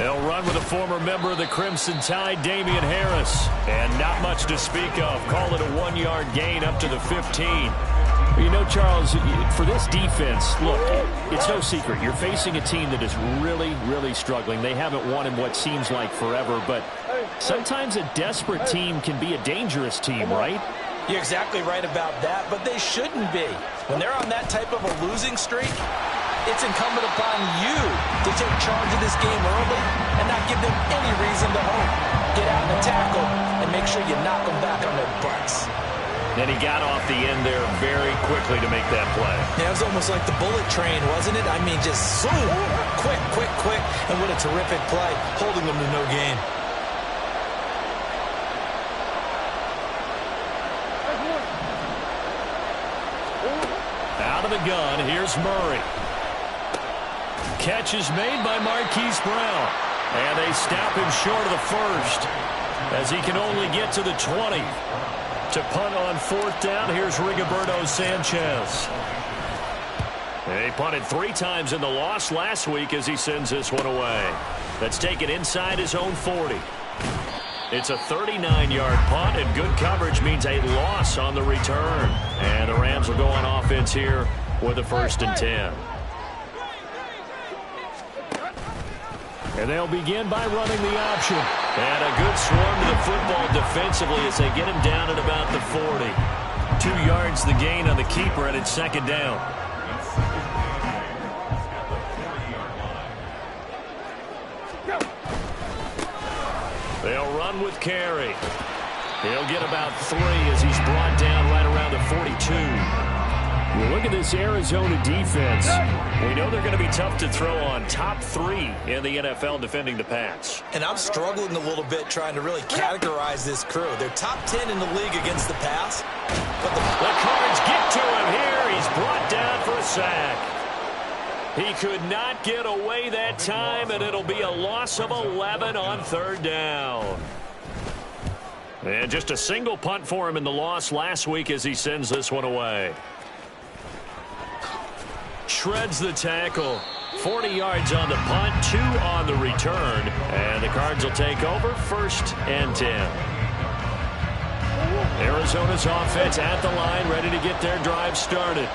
They'll run with a former member of the Crimson Tide, Damian Harris. And not much to speak of. Call it a 1-yard gain up to the 15. You know, Charles, for this defense, look, it's no secret. You're facing a team that is really, really struggling. They haven't won in what seems like forever, but sometimes a desperate team can be a dangerous team, right? You're exactly right about that, but they shouldn't be. When they're on that type of a losing streak, it's incumbent upon you to take charge of this game early and not give them any reason to hope. Get out and tackle and make sure you knock them back on their butts. And he got off the end there very quickly to make that play. Yeah, it was almost like the bullet train, wasn't it? I mean, just zoom, quick, quick, quick, and what a terrific play, holding them to no gain. Out of the gun, here's Murray. Catch is made by Marquise Brown. And they stop him short of the first as he can only get to the 20. To punt on 4th down, here's Rigoberto Sanchez. They punted 3 times in the loss last week as he sends this one away. That's taken inside his own 40. It's a 39-yard punt, and good coverage means a loss on the return. And the Rams will go on offense here with a 1st and 10. And they'll begin by running the option. And a good swarm to the football defensively as they get him down at about the 40. 2 yards the gain on the keeper, and it's 2nd down. They'll run with Carey. He'll get about 3 as he's brought down right around the 42. Well, look at this Arizona defense. We know they're going to be tough to throw on. Top 3 in the NFL defending the pass. And I'm struggling a little bit trying to really categorize this crew. They're top 10 in the league against the pass. But the Cards get to him here. He's brought down for a sack. He could not get away that time, and it'll be a loss of 11 on 3rd down. And just a single punt for him in the loss last week as he sends this one away. Shreds the tackle. 40 yards on the punt, 2 on the return. And the Cards will take over 1st and 10. Arizona's offense at the line, ready to get their drive started.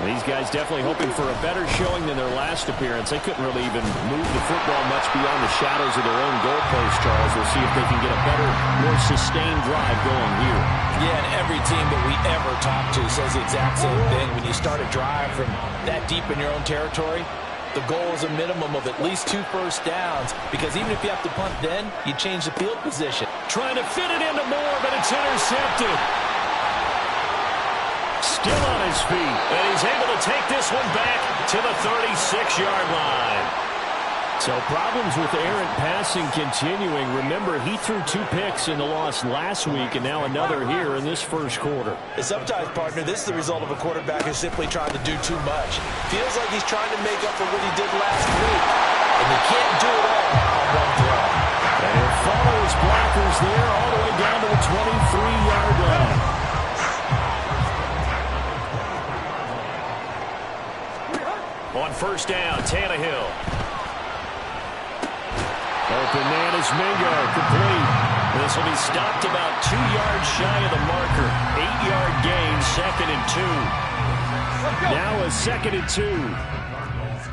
These guys definitely hoping for a better showing than their last appearance. They couldn't really even move the football much beyond the shadows of their own goalpost, Charles. We'll see if they can get a better, more sustained drive going here. Yeah, and every team that we ever talk to says the exact same thing. When you start a drive from that deep in your own territory, the goal is a minimum of at least 2 first downs, because even if you have to punt then, you change the field position. Trying to fit it into Moore, but it's intercepted. Still on his feet, and he's able to take this one back to the 36-yard line. So problems with errant passing continuing. Remember, he threw 2 picks in the loss last week, and now another here in this first quarter. Sometimes, partner, this is the result of a quarterback who's simply trying to do too much. Feels like he's trying to make up for what he did last week, and he can't do it all on one throw. And he'll follow his blockers there all the way down to the 23-yard line. On 1st down, Tannehill. Open man is Mingo, complete. This will be stopped about 2 yards shy of the marker. 8-yard gain, 2nd and 2. Now a 2nd and 2.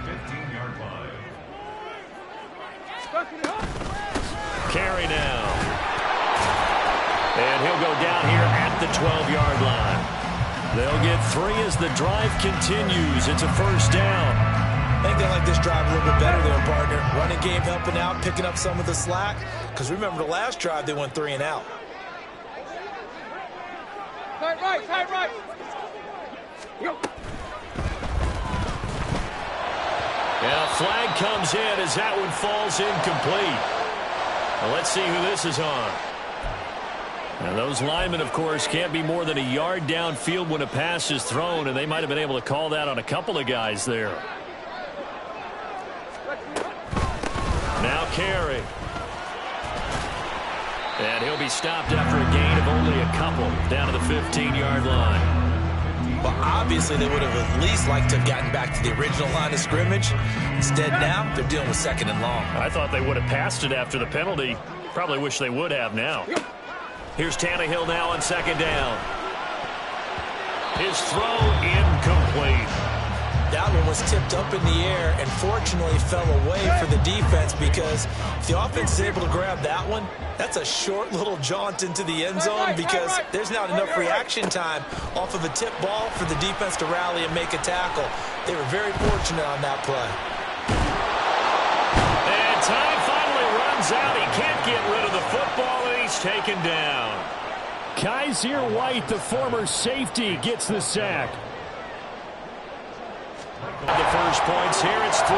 15-yard line. Carey now. And he'll go down here at the 12-yard line. They'll get 3 as the drive continues. It's a 1st down. I think they like this drive a little bit better there, partner. Running game helping out, picking up some of the slack. Because remember the last drive, they went 3 and out. Tight right, tight right. And a flag comes in as that one falls incomplete. Well, let's see who this is on. And those linemen, of course, can't be more than a yard downfield when a pass is thrown, and they might have been able to call that on a couple of guys there. Now Carey. And he'll be stopped after a gain of only a couple down to the 15-yard line. But obviously they would have at least liked to have gotten back to the original line of scrimmage. Instead now, they're dealing with 2nd and long. I thought they would have passed it after the penalty. Probably wish they would have now. Here's Tannehill now on 2nd down. His throw incomplete. That one was tipped up in the air and fortunately fell away for the defense, because if the offense is able to grab that one, that's a short little jaunt into the end zone, because there's not enough reaction time off of a tip ball for the defense to rally and make a tackle. They were very fortunate on that play. And time finally runs out. He can't get rid of the football, and he's taken down. Kaiser White, the former safety, gets the sack. The first points here, it's 3-0.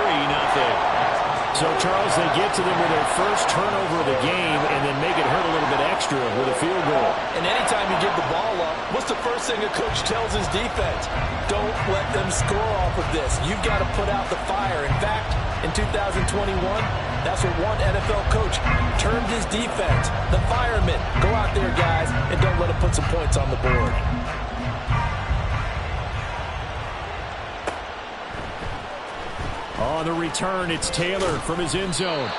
So, Charles, they get to them with their first turnover of the game and then make it hurt a little bit extra with a field goal. And anytime you give the ball up, what's the first thing a coach tells his defense? Don't let them score off of this. You've got to put out the fire. In fact, in 2021, that's what one NFL coach termed his defense, the firemen. Go out there, guys, and don't let them put some points on the board. On the return, it's Taylor from his end zone.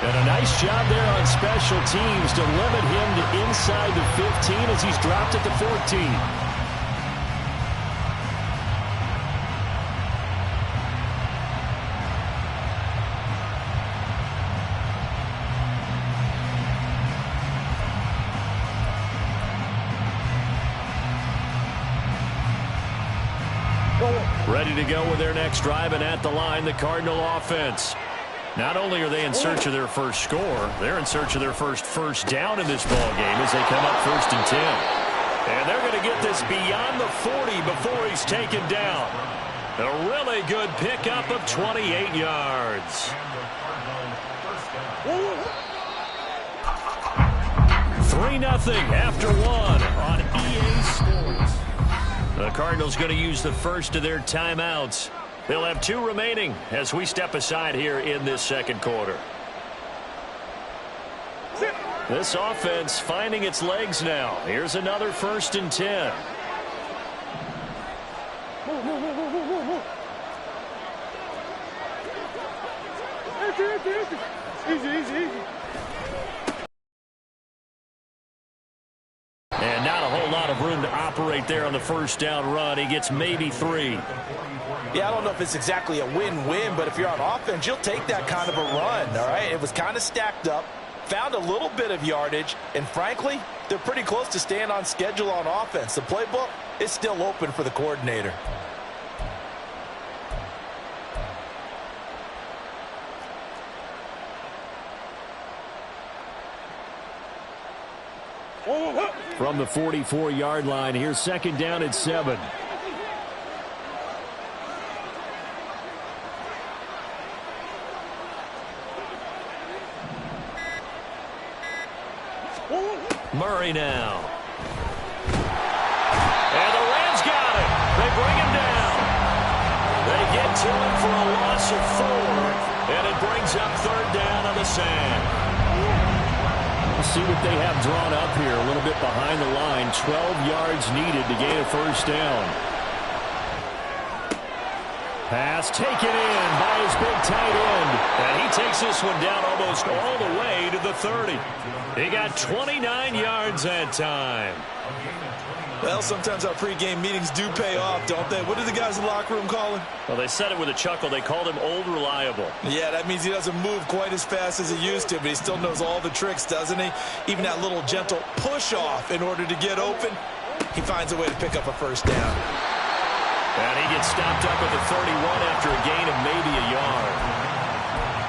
And a nice job there on special teams to limit him to inside the 15 as he's dropped at the 14. Ready to go with their next drive, and at the line, the Cardinal offense. Not only are they in search of their first score, they're in search of their first down in this ball game as they come up 1st and 10. And they're going to get this beyond the 40 before he's taken down. A really good pickup of 28 yards. 3-0 after 1 on EA Sports. The Cardinals going to use the first of their timeouts. They'll have 2 remaining as we step aside here in this second quarter. This offense finding its legs now. Here's another 1st and 10. Easy. And not a whole lot of room to operate there on the 1st down run. He gets maybe 3. Yeah, I don't know if it's exactly a win-win, but if you're on offense, you'll take that kind of a run, all right? It was kind of stacked up, found a little bit of yardage, and frankly, they're pretty close to staying on schedule on offense. The playbook is still open for the coordinator. From the 44-yard line, here's 2nd down at 7. Murray now. And the Rams got it. They bring him down. They get to him for a loss of 4, and it brings up 3rd down on the sand. See what they have drawn up here a little bit behind the line. 12 yards needed to gain a 1st down. Pass taken in by his big tight end. And he takes this one down almost all the way to the 30. He got 29 yards that time. Well, sometimes our pregame meetings do pay off, don't they? What do the guys in the locker room call him? Well, they said it with a chuckle. They called him Old Reliable. Yeah, that means he doesn't move quite as fast as he used to, but he still knows all the tricks, doesn't he? Even that little gentle push-off in order to get open, he finds a way to pick up a 1st down. And he gets stopped up at the 31 after a gain of maybe a yard.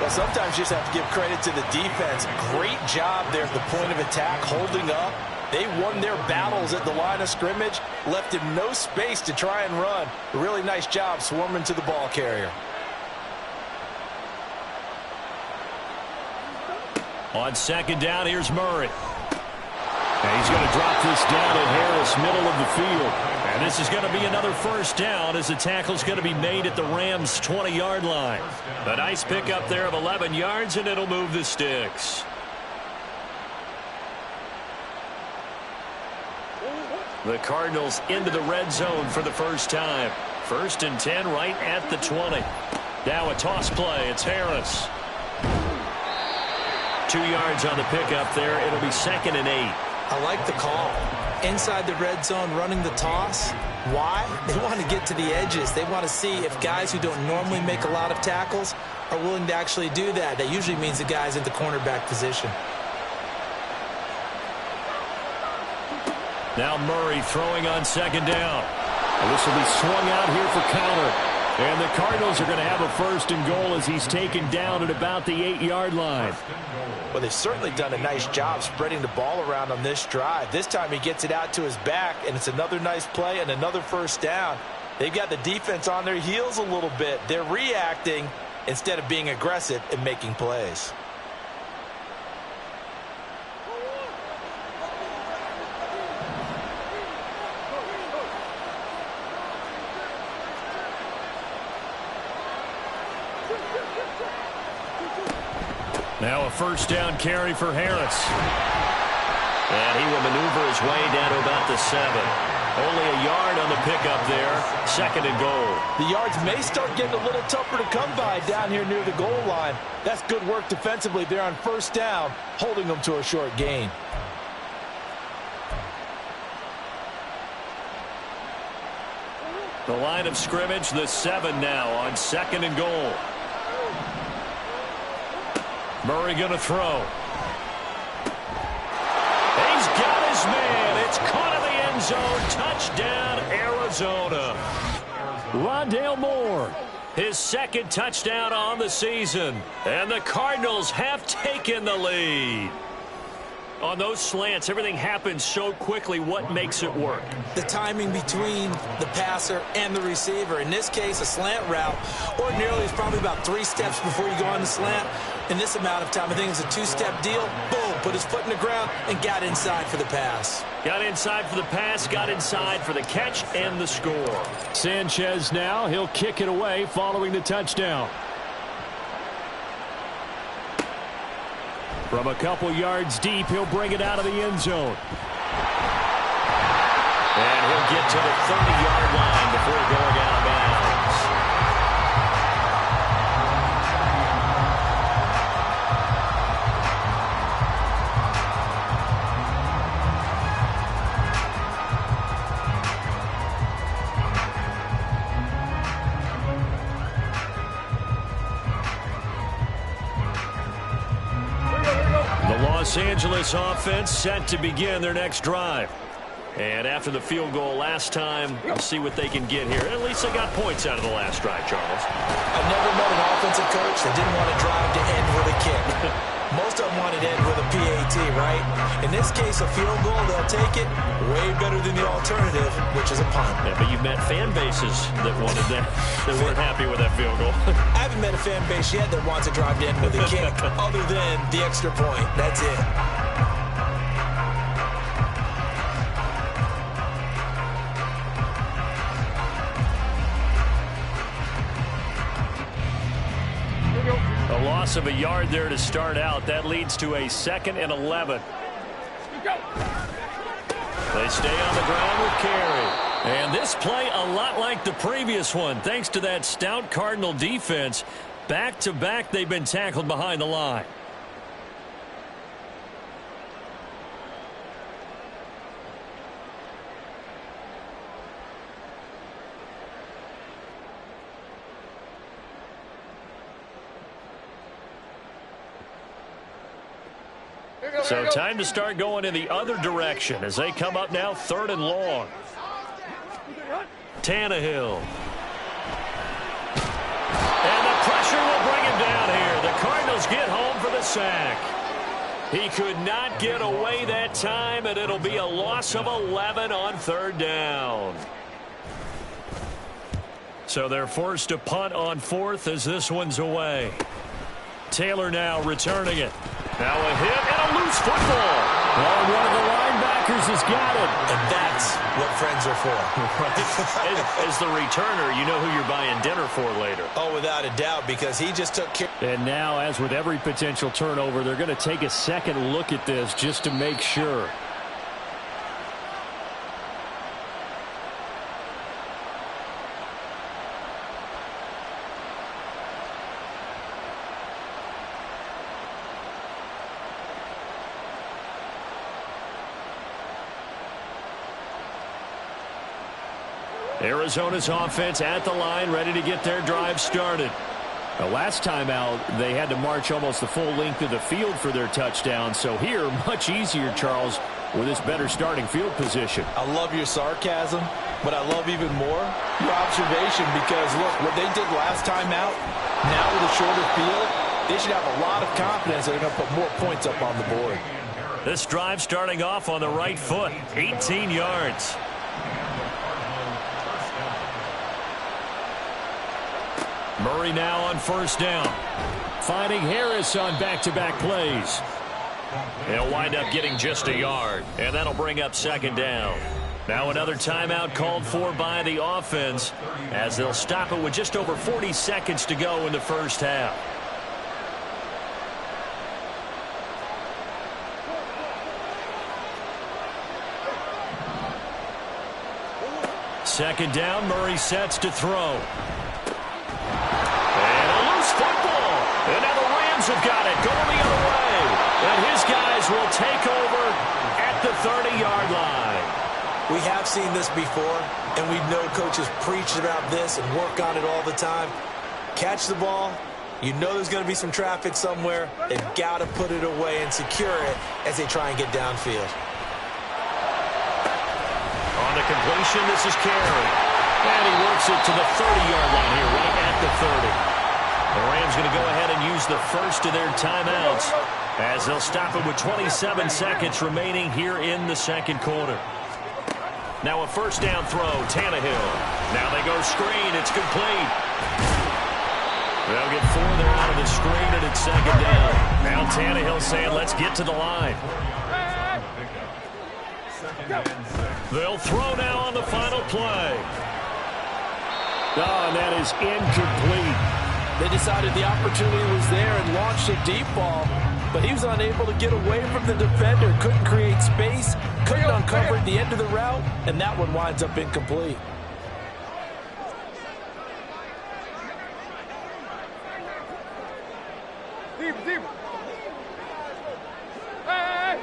Well, sometimes you just have to give credit to the defense. Great job there at the point of attack, holding up. They won their battles at the line of scrimmage, left him no space to try and run. A really nice job swarming to the ball carrier. On 2nd down, here's Murray. And he's going to drop this down at Harris, middle of the field. And this is going to be another 1st down as the tackle's going to be made at the Rams' 20-yard line. A nice pickup there of 11 yards, and it'll move the sticks. The Cardinals into the red zone for the first time. 1st and 10 right at the 20. Now a toss play. It's Harris. 2 yards on the pickup there. It'll be 2nd and 8. I like the call. Inside the red zone running the toss. Why? They want to get to the edges. They want to see if guys who don't normally make a lot of tackles are willing to actually do that. That usually means the guys in the cornerback position. Now Murray throwing on 2nd down. And this will be swung out here for counter. And the Cardinals are going to have a 1st and goal as he's taken down at about the 8-yard line. Well, they've certainly done a nice job spreading the ball around on this drive. This time he gets it out to his back, and it's another nice play and another 1st down. They've got the defense on their heels a little bit. They're reacting instead of being aggressive and making plays. Now a 1st down carry for Harris. And he will maneuver his way down to about the 7. Only a yard on the pickup there. 2nd and goal. The yards may start getting a little tougher to come by down here near the goal line. That's good work defensively there on 1st down, holding them to a short gain. The line of scrimmage, the 7 now on 2nd and goal. Murray going to throw. He's got his man. It's caught in the end zone. Touchdown, Arizona. Rondale Moore, his 2nd touchdown on the season. And the Cardinals have taken the lead. On those slants, everything happens so quickly. What makes it work? The timing between the passer and the receiver. In this case, a slant route ordinarily is probably about 3 steps before you go on the slant. In this amount of time, I think it's a 2-step deal. Boom, put his foot in the ground and got inside for the pass. Got inside for the pass, got inside for the catch and the score. Sanchez now, he'll kick it away following the touchdown. From a couple yards deep, he'll bring it out of the end zone. And he'll get to the 30-yard line before going out of bounds. Los Angeles offense set to begin their next drive. And after the field goal last time, we'll see what they can get here. At least they got points out of the last drive, Charles. I've never met an offensive coach that didn't want to drive to end with a kick. Most of them wanted to end with a PAT, right? In this case, a field goal, they'll take it way better than the alternative, which is a punt. Yeah, but you've met fan bases that wanted that, that weren't happy with that field goal. I haven't met a fan base yet that wants to drive to end with a kick other than the extra point. That's it. A loss of a yard there to start out. That leads to a 2nd and 11. They stay on the ground with carry. And this play a lot like the previous one. Thanks to that stout Cardinal defense. Back-to-back, they've been tackled behind the line. So time to start going in the other direction as they come up now 3rd and long. Tannehill. And the pressure will bring him down here. The Cardinals get home for the sack. He could not get away that time, and it'll be a loss of 11 on 3rd down. So they're forced to punt on 4th as this one's away. Taylor now returning it. Now a hit and a loose football. Oh, one of the linebackers has got it. And that's what friends are for. Right. As the returner, you know who you're buying dinner for later. Oh, without a doubt, because he just took care. And now, as with every potential turnover, they're going to take a second look at this just to make sure. Arizona's offense at the line, ready to get their drive started. The last time out, they had to march almost the full length of the field for their touchdown. So here, much easier, Charles, with this better starting field position. I love your sarcasm, but I love even more your observation because, look, what they did last time out, now with a shorter field, they should have a lot of confidence they're going to put more points up on the board. This drive starting off on the right foot, 18 yards. Murray now on first down. Finding Harris on back-to-back plays. He'll wind up getting just a yard, and that'll bring up second down. Now another timeout called for by the offense as they'll stop it with just over 40 seconds to go in the first half. Second down, Murray sets to throw. And a loose football. And now the Rams have got it going the other way. And his guys will take over at the 30-yard line. We have seen this before, and we know coaches preach about this and work on it all the time. Catch the ball. You know there's going to be some traffic somewhere. They've got to put it away and secure it as they try and get downfield. On the completion, this is Carey. And he works it to the 30-yard line here, right at the 30. The Rams going to go ahead and use the first of their timeouts as they'll stop it with 27 seconds remaining here in the second quarter. Now a first down throw, Tannehill. Now they go screen, it's complete. They'll get 4 there out of the screen, and it's second down. Now Tannehill saying, let's get to the line. They'll throw now on the final play. Oh, and that is incomplete. They decided the opportunity was there and launched a deep ball, but he was unable to get away from the defender, couldn't create space, couldn't uncover the end of the route, and that one winds up incomplete. Deep. Hey.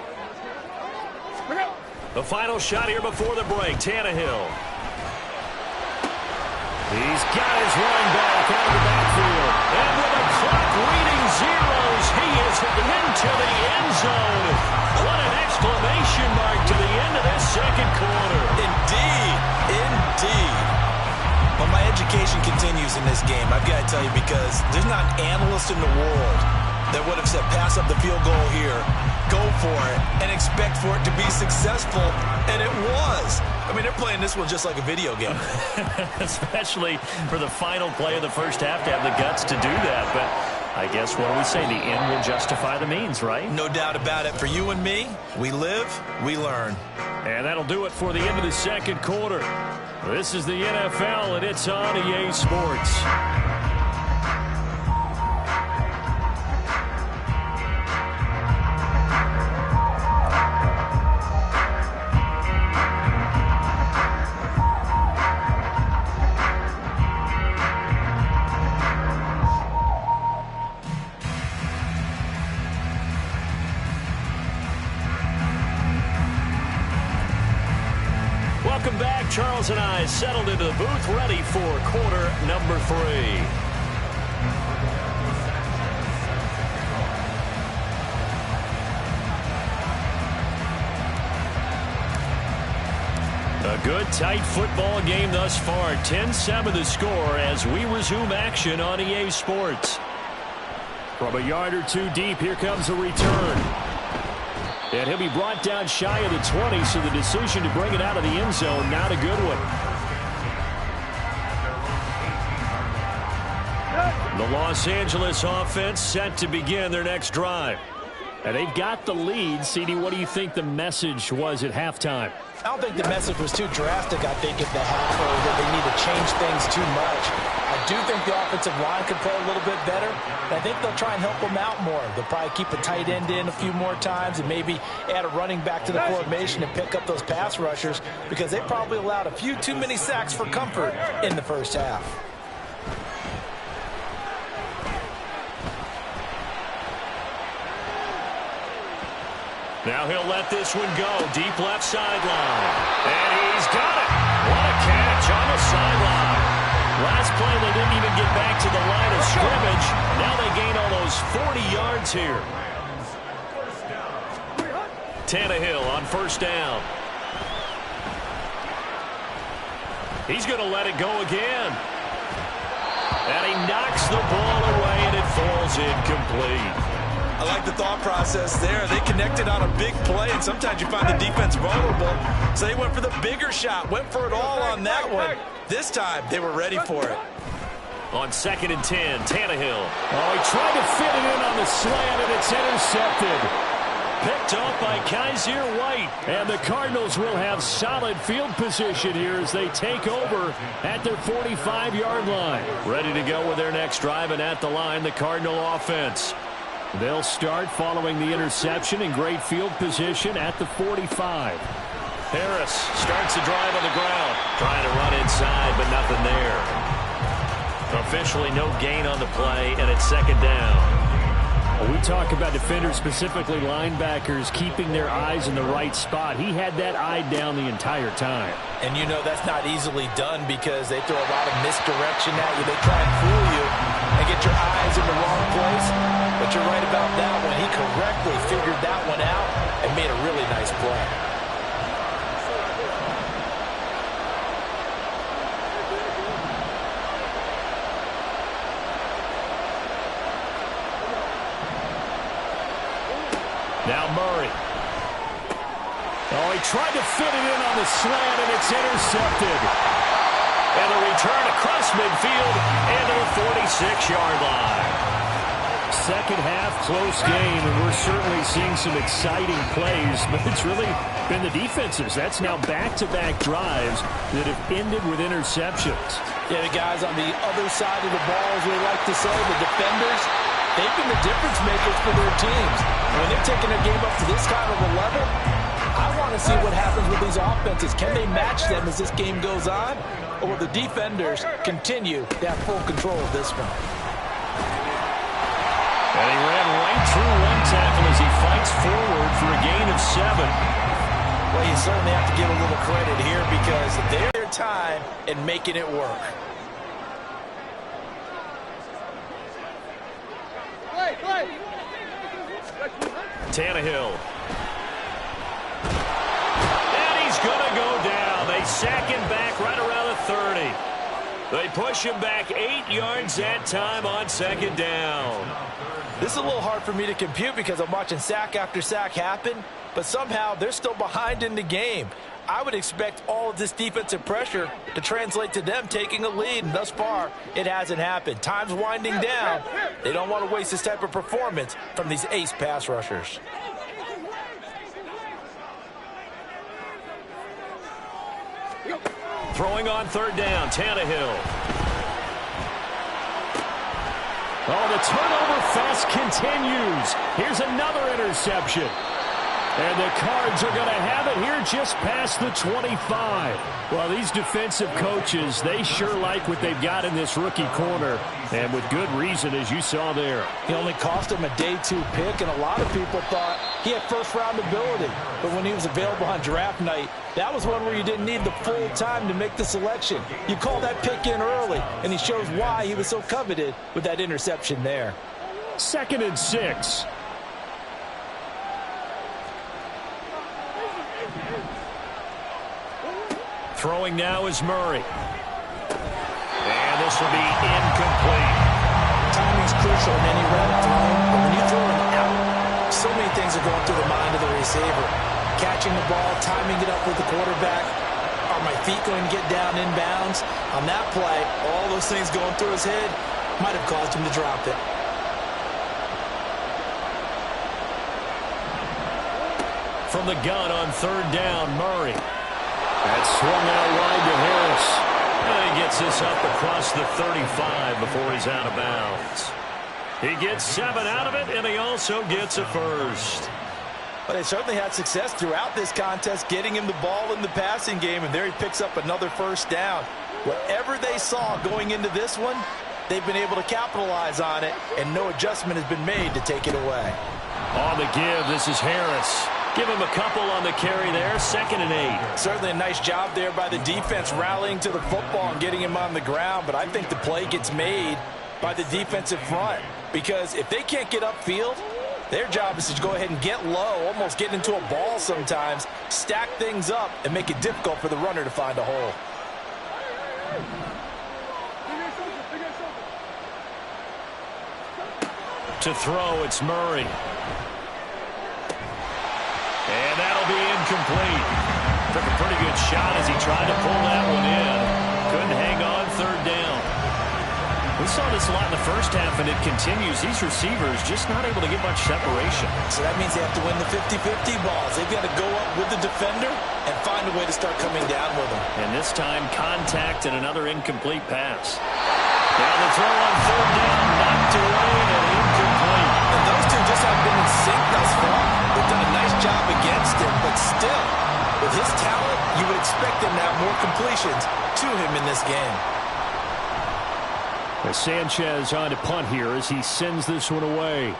The final shot here before the break, Tannehill. He's got his running back out of the backfield. And with the clock reading zeros, he is into the end zone. What an exclamation mark to the end of this second quarter. Indeed. Well, my education continues in this game, I've got to tell you, because there's not an analyst in the world that would have said pass up the field goal here, go for it, and expect for it to be successful, and it was. I mean, they're playing this one just like a video game. Especially for the final play of the first half to have the guts to do that. But I guess what do we say? The end will justify the means, right? No doubt about it. For you and me, we live, we learn. And that'll do it for the end of the second quarter. This is the NFL, and it's on EA Sports. Welcome back. Charles and I settled into the booth, ready for quarter number 3. A good, tight football game thus far. 10-7 the score as we resume action on EA Sports. From a yard or two deep, here comes a return. And he'll be brought down shy of the 20, so the decision to bring it out of the end zone, not a good one. The Los Angeles offense set to begin their next drive. And they've got the lead. CD, what do you think the message was at halftime? I don't think the message was too drastic, I think, at the half, or that they need to change things too much. I do think the offensive line could play a little bit better. I think they'll try and help them out more. They'll probably keep a tight end in a few more times and maybe add a running back to the formation and pick up those pass rushers, because they probably allowed a few too many sacks for comfort in the first half. Now he'll let this one go. Deep left sideline. And he's got it. What a catch on the sideline. Last play, they didn't even get back to the line of scrimmage. Now they gain almost 40 yards here. Tannehill on first down. He's going to let it go again. And he knocks the ball away, and it falls incomplete. I like the thought process there. They connected on a big play, and sometimes you find the defense vulnerable. So they went for the bigger shot, went for it all on that one. This time, they were ready for it. On 2nd and 10, Tannehill. Oh, he tried to fit it in on the slant, and it's intercepted. Picked off by Kaiser White. And the Cardinals will have solid field position here as they take over at their 45-yard line. Ready to go with their next drive, and at the line, the Cardinal offense. They'll start following the interception in great field position at the 45. Harris starts the drive on the ground. Trying to run inside, but nothing there. Officially no gain on the play, and it's 2nd down. We talk about defenders, specifically linebackers, keeping their eyes in the right spot. He had that eye down the entire time. And you know that's not easily done because they throw a lot of misdirection at you. They try and fool you and get your eyes in the wrong place. But you're right about that one. He correctly figured that one out and made a really nice play. Now Murray. Oh, he tried to fit it in on the slant, and it's intercepted. And a return across midfield into the 46-yard line. Second half, close game, and we're certainly seeing some exciting plays, but it's really been the defenses. That's now back-to-back drives that have ended with interceptions. Yeah, the guys on the other side of the ball, as we like to say, the defenders, they've been the difference makers for their teams. When they're taking a game up to this kind of a level, I want to see what happens with these offenses. Can they match them as this game goes on? Or will the defenders continue to have full control of this one? And he ran right through one tackle as he fights forward for a gain of 7. Well, you certainly have to give a little credit here because they're their time in making it work. Tannehill. And he's going to go down. They sack him back right around the 30. They push him back 8 yards that time on 2nd down. This is a little hard for me to compute because I'm watching sack after sack happen, but somehow they're still behind in the game. I would expect all of this defensive pressure to translate to them taking a lead, and thus far, it hasn't happened. Time's winding down. They don't want to waste this type of performance from these ace pass rushers. Throwing on 3rd down, Tannehill. Oh, the turnover fest continues. Here's another interception. And the Cards are going to have it here just past the 25. Well, these defensive coaches, they sure like what they've got in this rookie corner. And with good reason, as you saw there. He only cost him a day 2 pick, and a lot of people thought he had first-round ability. But when he was available on draft night, that was one where you didn't need the full time to make the selection. You call that pick in early, and he shows why he was so coveted with that interception there. 2nd and 6. Throwing now is Murray. And this will be incomplete. Timing's crucial in any route throw, but when you throw it out, so many things are going through the mind of the receiver. Catching the ball, timing it up with the quarterback. Are my feet going to get down inbounds? On that play, all those things going through his head might have caused him to drop it. From the gun on 3rd down, Murray. That's swung out wide to Harris. And he gets this up across the 35 before he's out of bounds. He gets 7 out of it, and he also gets a first. But they certainly had success throughout this contest, getting him the ball in the passing game, and there he picks up another first down. Whatever they saw going into this one, they've been able to capitalize on it, and no adjustment has been made to take it away. On the give, this is Harris. Give him a couple on the carry there, 2nd and 8. Certainly a nice job there by the defense rallying to the football and getting him on the ground, but I think the play gets made by the defensive front because if they can't get upfield, their job is to go ahead and get low, almost get into a ball sometimes, stack things up, and make it difficult for the runner to find a hole. To throw, it's Murray. And that'll be incomplete. Took a pretty good shot as he tried to pull that one in. Couldn't hang on, 3rd down. We saw this a lot in the first half, and it continues. These receivers just not able to get much separation. So that means they have to win the 50-50 balls. They've got to go up with the defender and find a way to start coming down with them. And this time, contact and another incomplete pass. Down the throw on 3rd down, knocked away and incomplete. And those two just haven't been in sync thus far. They've done a nice job against him, but still, with his talent, you would expect him to have more completions to him in this game. Sanchez on to punt here as he sends this one away.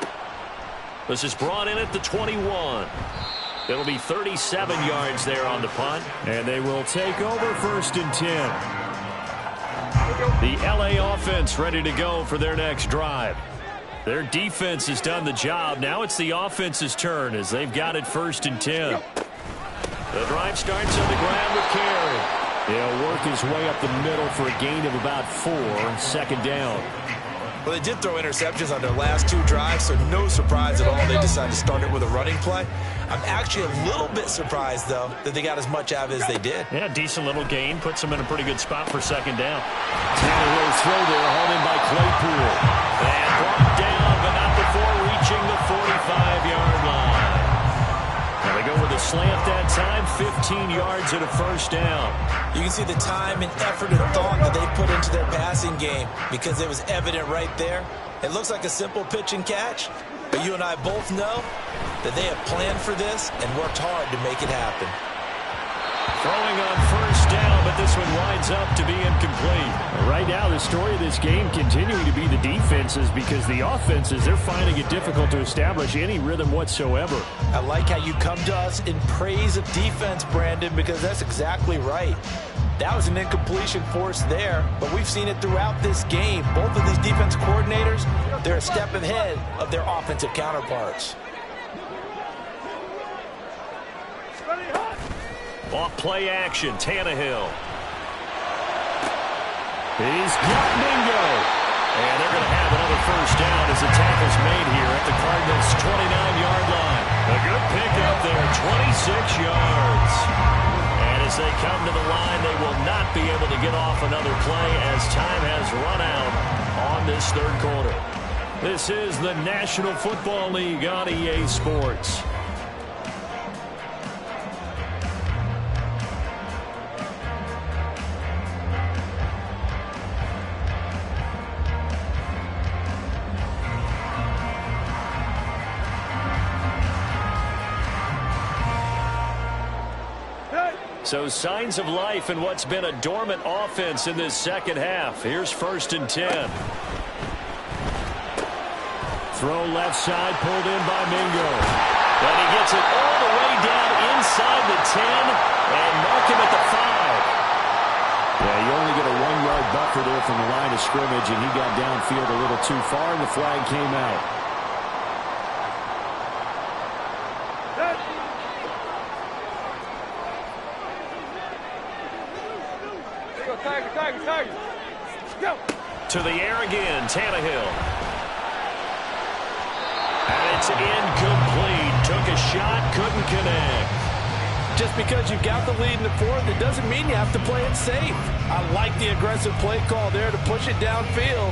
This is brought in at the 21. It'll be 37 yards there on the punt, and they will take over 1st and 10. The LA offense ready to go for their next drive. Their defense has done the job. Now it's the offense's turn as they've got it 1st and 10. The drive starts on the ground with Carey. He'll work his way up the middle for a gain of about 4, 2nd down. Well, they did throw interceptions on their last 2 drives, so no surprise at all they decided to start it with a running play. I'm actually a little bit surprised, though, that they got as much out of it as they did. Yeah, decent little gain. Puts them in a pretty good spot for 2nd down. Tannehill's throw there, hauled in by Claypool. And brought down, but not before reaching the 45-yard line. Now they go with a slant that time, 15 yards and a 1st down. You can see the time and effort and thought that they put into their passing game because it was evident right there. It looks like a simple pitch and catch, but you and I both know that they have planned for this and worked hard to make it happen. Throwing on 1st down, but this one winds up to be incomplete. Right now, the story of this game continuing to be the defenses because the offenses, they're finding it difficult to establish any rhythm whatsoever. I like how you come to us in praise of defense, Brandon, because that's exactly right. That was an incompletion force there, but we've seen it throughout this game. Both of these defense coordinators, they're a step ahead of their offensive counterparts. Off play action, Tannehill. He's got Mingo. And they're going to have another 1st down as the tackle's made here at the Cardinals' 29-yard line. A good pickup there, 26 yards. And as they come to the line, they will not be able to get off another play as time has run out on this 3rd quarter. This is the National Football League on EA Sports. So signs of life in what's been a dormant offense in this 2nd half. Here's 1st and 10. Throw left side, pulled in by Mingo. And he gets it all the way down inside the 10 and mark him at the 5. Yeah, you only get a 1-yard buffer there from the line of scrimmage, and he got downfield a little too far, and the flag came out. Tiger. Go. To the air again, Tannehill. And it's incomplete. Took a shot, couldn't connect. Just because you've got the lead in the 4th, it doesn't mean you have to play it safe. I like the aggressive play call there to push it downfield.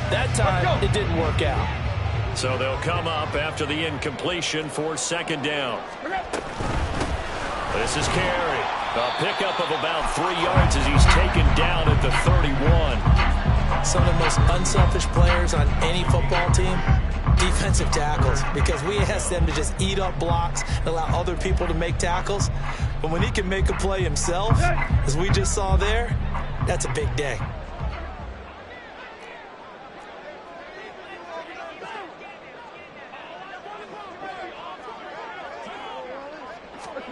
That time, it didn't work out. So they'll come up after the incompletion for 2nd down. This is Carey. A pickup of about 3 yards as he's taken down at the 31. Some of the most unselfish players on any football team, defensive tackles, because we ask them to just eat up blocks and allow other people to make tackles. But when he can make a play himself, as we just saw there, that's a big day.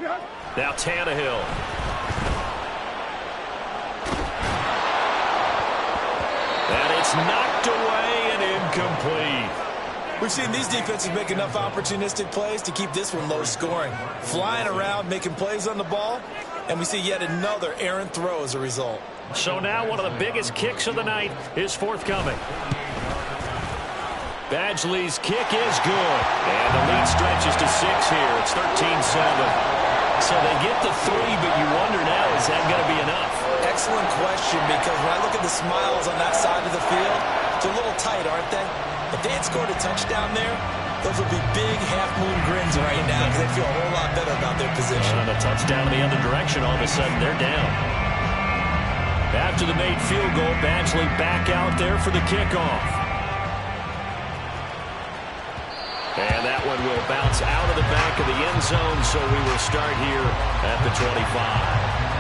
Now Tannehill. And it's knocked away and incomplete. We've seen these defenses make enough opportunistic plays to keep this one low scoring. Flying around, making plays on the ball, and we see yet another errant throw as a result. So now one of the biggest kicks of the night is forthcoming. Badgley's kick is good. And the lead stretches to 6 here. It's 13-7. So they get the 3, but you wonder now, is that going to be enough? Excellent question, because when I look at the smiles on that side of the field, they're a little tight, aren't they? If they had scored a touchdown there, those would be big half-moon grins right now because they feel a whole lot better about their position. And a touchdown in the other direction, all of a sudden they're down. After the made field goal, Badgley back out there for the kickoff. And that one will bounce out of the back of the end zone, so we will start here at the 25.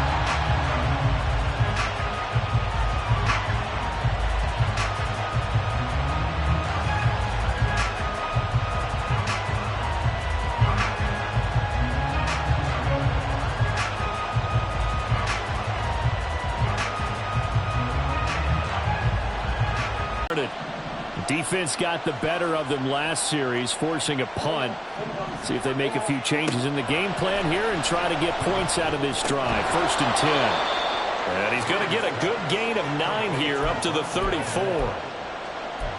Defense got the better of them last series, forcing a punt. See if they make a few changes in the game plan here and try to get points out of this drive. 1st and 10. And he's going to get a good gain of 9 here up to the 34.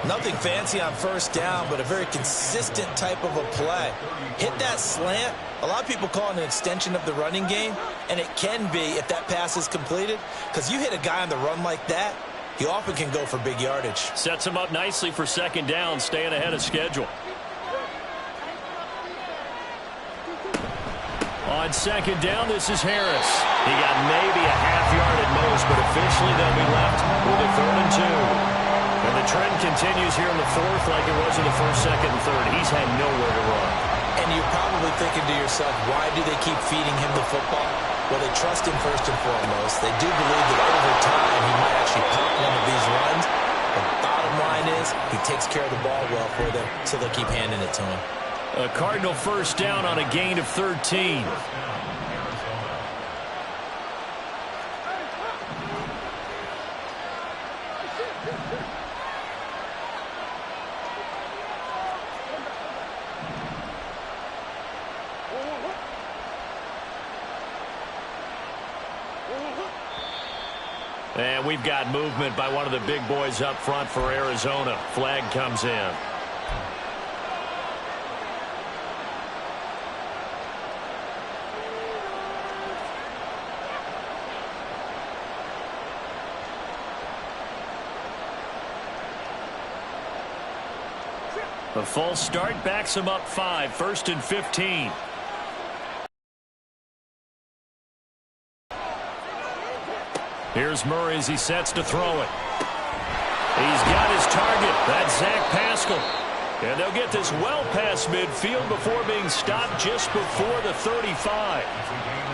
Nothing fancy on 1st down, but a very consistent type of a play. Hit that slant. A lot of people call it an extension of the running game, and it can be if that pass is completed, because you hit a guy on the run like that, he often can go for big yardage. Sets him up nicely for 2nd down, staying ahead of schedule. On 2nd down, this is Harris. He got maybe a half yard at most, but officially they'll be left with a 3rd and 2. And the trend continues here in the 4th like it was in the 1st, 2nd, and 3rd. He's had nowhere to run. And you're probably thinking to yourself, why do they keep feeding him the football? Well, they trust him first and foremost. They do believe that over time he might actually pop one of these runs. The bottom line is he takes care of the ball well for them, so they'll keep handing it to him. A Cardinal 1st down on a gain of 13. And we've got movement by one of the big boys up front for Arizona. Flag comes in. A false start backs him up 5. 1st and 15. Here's Murray as he sets to throw it. He's got his target. That's Zach Pascal. And they'll get this well past midfield before being stopped just before the 35.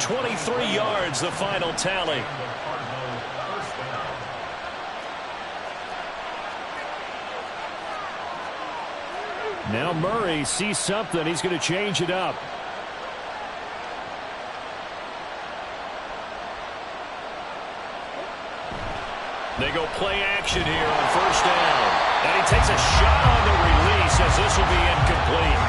23 yards, the final tally. Now Murray sees something. He's going to change it up. They go play action here on 1st down. And he takes a shot on the release as this will be incomplete.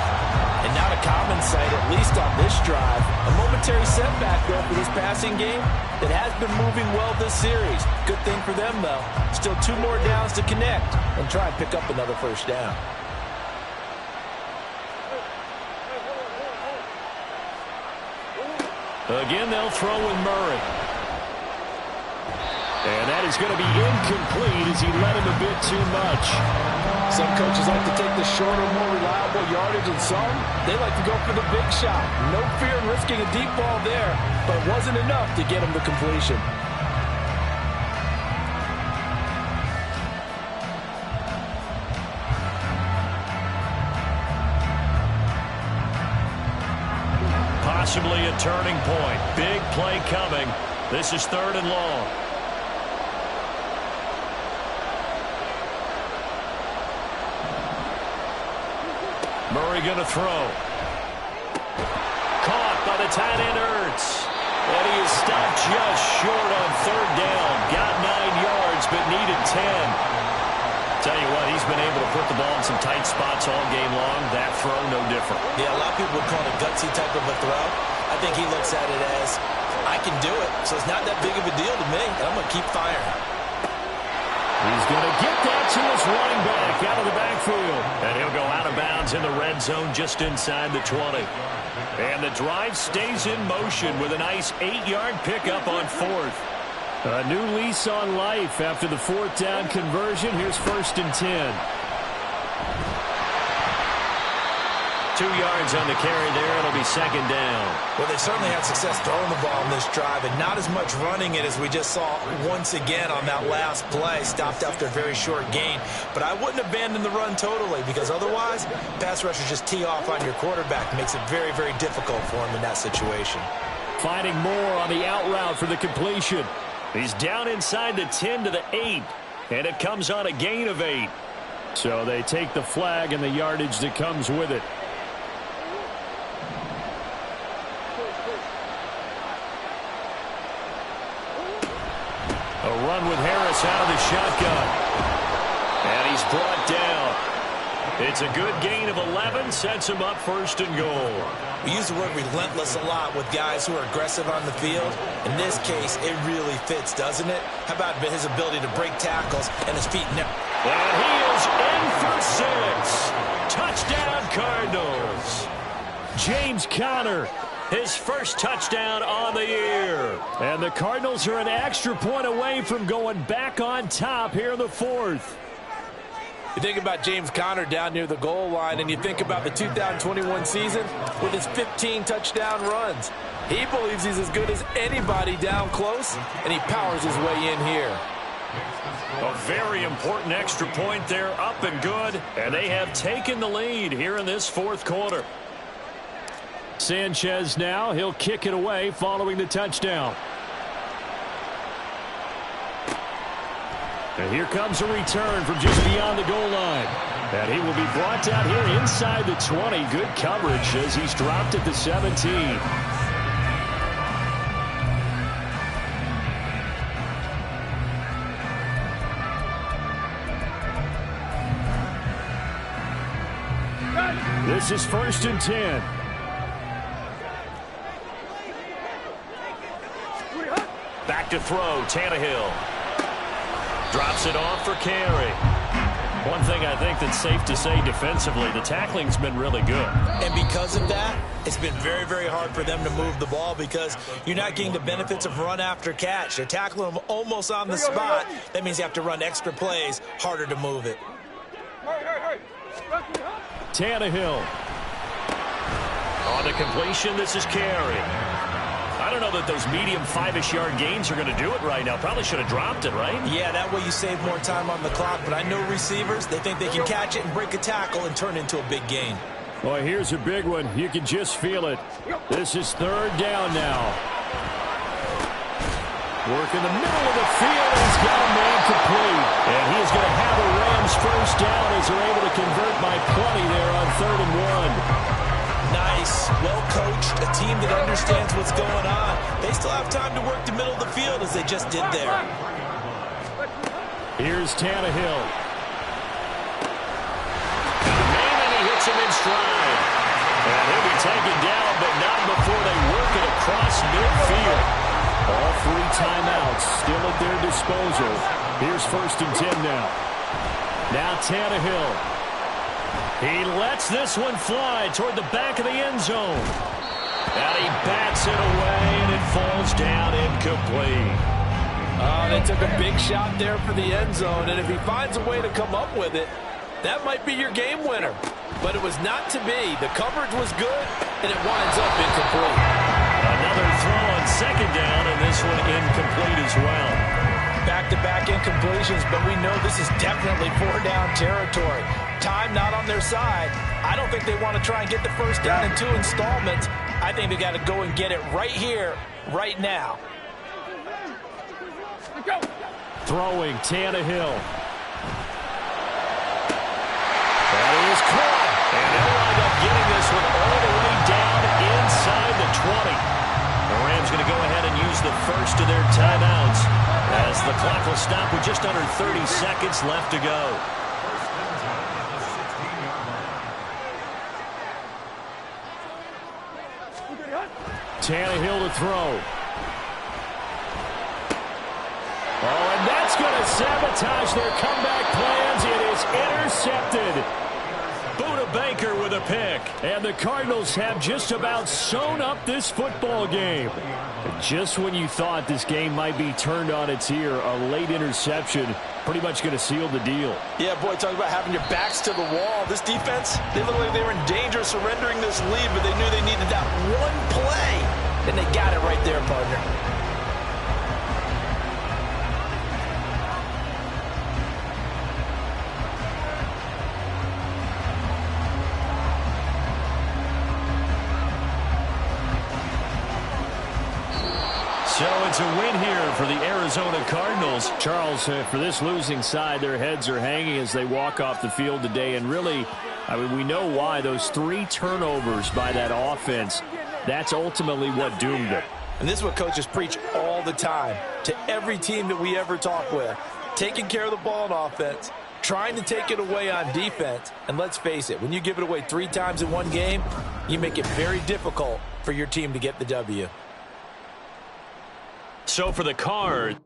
And not a common sight, at least on this drive. A momentary setback, though, for this passing game that has been moving well this series. Good thing for them, though. Still 2 more downs to connect and try and pick up another 1st down. Again, they'll throw with Murray. And that is going to be incomplete as he led him a bit too much. Some coaches like to take the shorter, more reliable yardage, and some, they like to go for the big shot. No fear in risking a deep ball there, but it wasn't enough to get him to completion. Possibly a turning point. Big play coming. This is 3rd and long. Murray going to throw. Caught by the tight end Ertz. And he is stopped just short on third down. Got 9 yards, but needed 10. Tell you what, he's been able to put the ball in some tight spots all game long. That throw, no different. Yeah, a lot of people would call it a gutsy type of a throw. I think he looks at it as, I can do it, so it's not that big of a deal to me, and I'm going to keep firing. He's going to get that to his running back out of the backfield. And he'll go out of bounds in the red zone just inside the 20. And the drive stays in motion with a nice 8-yard pickup on fourth. A new lease on life after the fourth down conversion. Here's 1st and 10. 2 yards on the carry there. It'll be 2nd down. Well, they certainly had success throwing the ball on this drive, and not as much running it as we just saw once again on that last play. Stopped after a very short gain. But I wouldn't abandon the run totally, because otherwise, pass rushers just tee off on your quarterback. Makes it very, very difficult for him in that situation. Finding more on the out route for the completion. He's down inside the 10 to the 8, and it comes on a gain of 8. So they take the flag and the yardage that comes with it. A run with Harris out of the shotgun. And he's brought down. It's a good gain of 11, sets him up 1st and goal. We use the word relentless a lot with guys who are aggressive on the field. In this case, it really fits, doesn't it? How about his ability to break tackles and his feet? And he is in for 6. Touchdown, Cardinals. James Conner, his first touchdown on the year. And the Cardinals are an extra point away from going back on top here in the 4th. You think about James Conner down near the goal line, and you think about the 2021 season with his 15 touchdown runs. He believes he's as good as anybody down close, and he powers his way in here. A very important extra point there, up and good, and they have taken the lead here in this 4th quarter. Sanchez now, he'll kick it away following the touchdown. And here comes a return from just beyond the goal line. And he will be brought down here inside the 20. Good coverage as he's dropped at the 17. This is 1st and 10. Back to throw, Tannehill. Drops it off for carry. One thing I think that's safe to say defensively, the tackling's been really good. And because of that, it's been very, very hard for them to move the ball because you're not getting the benefits of run after catch. They're tackling them almost on the spot. That means you have to run extra plays, harder to move it. Tannehill. On the completion, this is carry. I don't know that those medium 5-ish yard gains are going to do it right now. Probably should have dropped it, right? Yeah, that way you save more time on the clock. But I know receivers, they think they can catch it and break a tackle and turn it into a big gain. Boy, here's a big one. You can just feel it. This is 3rd down now. Work in the middle of the field. He's got a man complete. And he is going to have a Rams 1st down as they're able to convert by plenty there on 3rd and 1. Nice, well-coached, a team that understands what's going on. They still have time to work the middle of the field as they just did there. Here's Tannehill. And he hits him in stride. And he'll be taken down, but not before they work it across midfield. All 3 timeouts still at their disposal. Here's 1st and 10 now. Now Tannehill. He lets this one fly toward the back of the end zone. And he bats it away, and it falls down incomplete. They took a big shot there for the end zone, and if he finds a way to come up with it, that might be your game winner. But it was not to be. The coverage was good, and it winds up incomplete. Another throw on 2nd down, and this one incomplete as well. Back-to-back incompletions, but we know this is definitely 4-down territory. Time not on their side. I don't think they want to try and get the 1st down in 2 installments. I think they got to go and get it right here, right now. Throwing Tannehill. That is caught. And they'll wind up getting this one all the way down inside the 20. just under 30 seconds left to go. Tannehill to throw. Oh, and that's going to sabotage their comeback plans. It is intercepted. Buda Baker with a pick. And the Cardinals have just about sewn up this football game. Just when you thought this game might be turned on its ear, a late interception pretty much going to seal the deal. Yeah, boy, talk about having your backs to the wall. This defense, they looked like they were in danger of surrendering this lead, but they knew they needed that one play, and they got it right there, partner. So it's a win here for the Arizona Cardinals. Charles, for this losing side, their heads are hanging as they walk off the field today. And really, I mean, we know why. Those 3 turnovers by that offense, that's ultimately what doomed them. And this is what coaches preach all the time to every team that we ever talk with. Taking care of the ball on offense, trying to take it away on defense. And let's face it, when you give it away 3 times in one game, you make it very difficult for your team to get the W. So for the Cards,